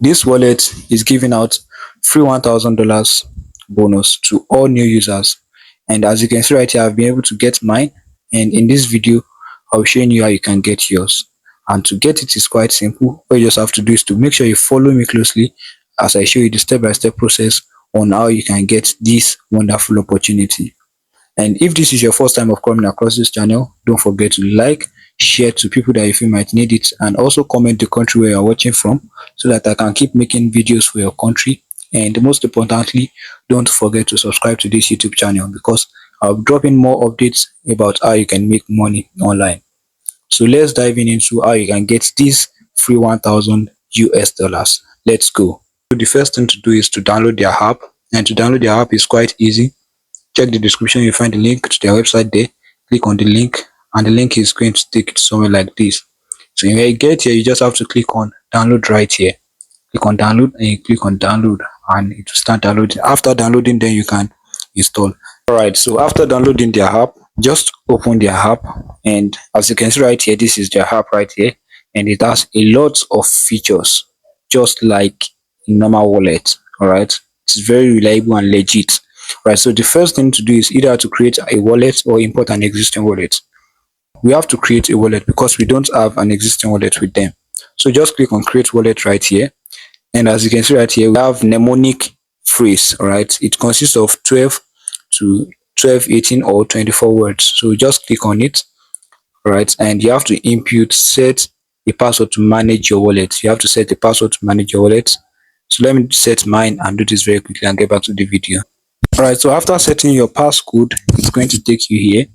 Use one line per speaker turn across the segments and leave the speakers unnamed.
This wallet is giving out free $1,000 bonus to all new users. And as you can see right here, I've been able to get mine. And in this video, I'll be showing you how you can get yours. And to get it is quite simple. All you just have to do is to make sure you follow me closely as I show you the step-by-step process on how you can get this wonderful opportunity. And if this is your first time of coming across this channel, don't forget to like, share to people that you feel might need it, and also comment the country where you're watching from so that I can keep making videos for your country. And most importantly, don't forget to subscribe to this YouTube channel because I'll be dropping more updates about how you can make money online. So let's dive into how you can get this free 1,000 US dollars. Let's go. So the first thing to do is to download their app, and to download their app is quite easy. Check the description, you find the link to their website there. Click on the link, and the link is going to take you to somewhere like this. So when you get here, you just have to click on download right here. Click on download and you click on download and it will start downloading. After downloading, then you can install. Alright, so after downloading their app, just open their app, and as you can see right here, this is their app right here, and it has a lot of features just like a normal wallet. Alright, it's very reliable and legit. Right, so the first thing to do is either to create a wallet or import an existing wallet. We have to create a wallet because we don't have an existing wallet with them. So just click on create wallet right here, and as you can see right here, we have mnemonic phrase. All right, it consists of 12 to 12, 18 or 24 words. So just click on it. All right, and you have to input set a password to manage your wallet. You have to set a password to manage your wallet. So let me set mine and do this very quickly and get back to the video. Alright, so after setting your passcode, it's going to take you here.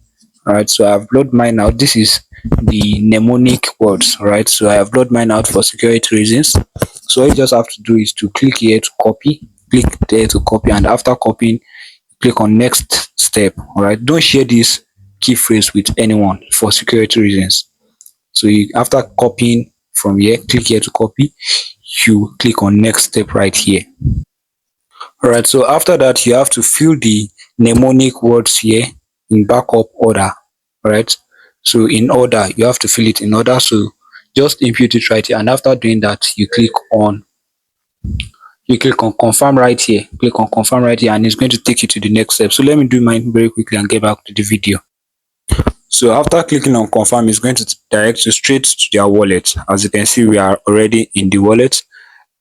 Alright, so I've blocked mine out. This is the mnemonic words. Alright, so I have blocked mine out for security reasons. So all you just have to do is to click here to copy, click there to copy, and after copying, click on next step. Alright, don't share this key phrase with anyone for security reasons. So after copying from here, click here to copy, you click on next step right here. Alright, so after that, you have to fill the mnemonic words here in backup order. Alright, so in order, you have to fill it in order. So just input it right here, and after doing that, you click on confirm right here. Click on confirm right here, and it's going to take you to the next step. So let me do mine very quickly and get back to the video. So after clicking on confirm, it's going to direct you straight to their wallet. As you can see, we are already in the wallet,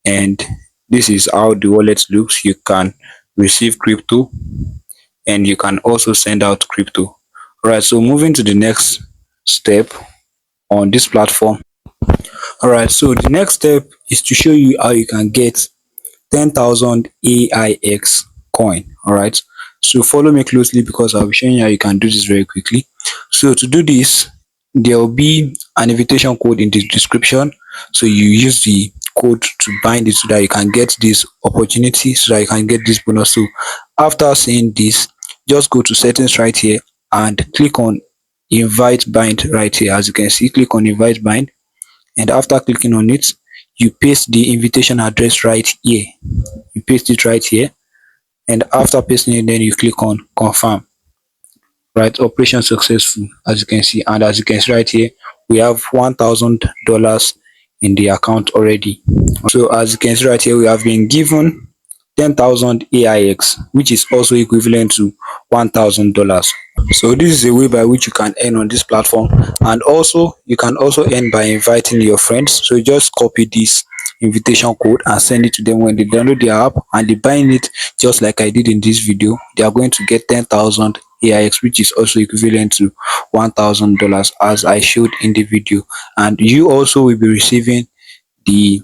and this is how the wallet looks. You can receive crypto and you can also send out crypto. Alright, so moving to the next step on this platform. Alright, so the next step is to show you how you can get 10,000 AIX coin. Alright, so follow me closely because I'll be showing you how you can do this very quickly. So to do this, there will be an invitation code in the description. So you use the code to bind it so that you can get this opportunity, so that you can get this bonus. So after seeing this, just go to settings right here and click on invite bind right here. As you can see, click on invite bind, and after clicking on it, you paste the invitation address right here. You paste it right here, and after pasting it, then you click on confirm. Right, operation successful, as you can see. And as you can see right here, we have $1,000 in the account already. So as you can see right here, we have been given 10,000 AIX, which is also equivalent to $1,000. So this is a way by which you can earn on this platform, and also you can also earn by inviting your friends. So just copy this invitation code and send it to them. When they download the app and they buy it, just like I did in this video, they are going to get 10,000 AIX, which is also equivalent to $1,000 as I showed in the video. And you also will be receiving the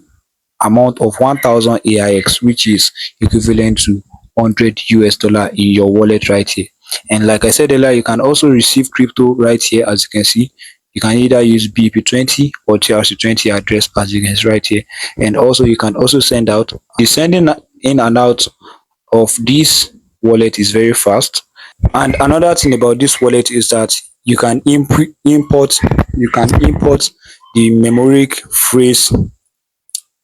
amount of 1,000 AIX, which is equivalent to 100 US dollar in your wallet right here. And like I said earlier, you can also receive crypto right here. As you can see, you can either use BP20 or TRC20 address, as you can see right here. And also you can also send out. The sending in and out of this wallet is very fast. And another thing about this wallet is that you can import the mnemonic phrase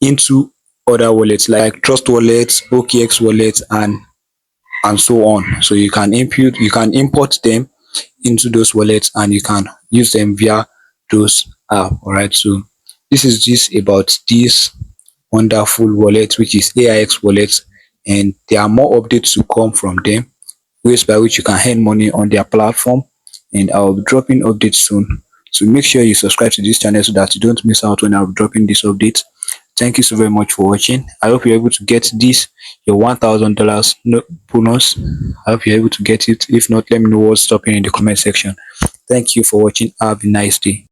into other wallets like Trust Wallet, AIX Wallet, and so on. So you can import them into those wallets and you can use them via those apps. All right, so this is just about this wonderful wallet, which is AIX Wallet, and there are more updates to come from them, ways by which you can earn money on their platform, and I'll be dropping updates soon. So make sure you subscribe to this channel so that you don't miss out when I'll be dropping these updates. Thank you so very much for watching. I hope you're able to get this, your $1,000 bonus. I hope you're able to get it. If not, let me know what's stopping in the comment section. Thank you for watching. Have a nice day.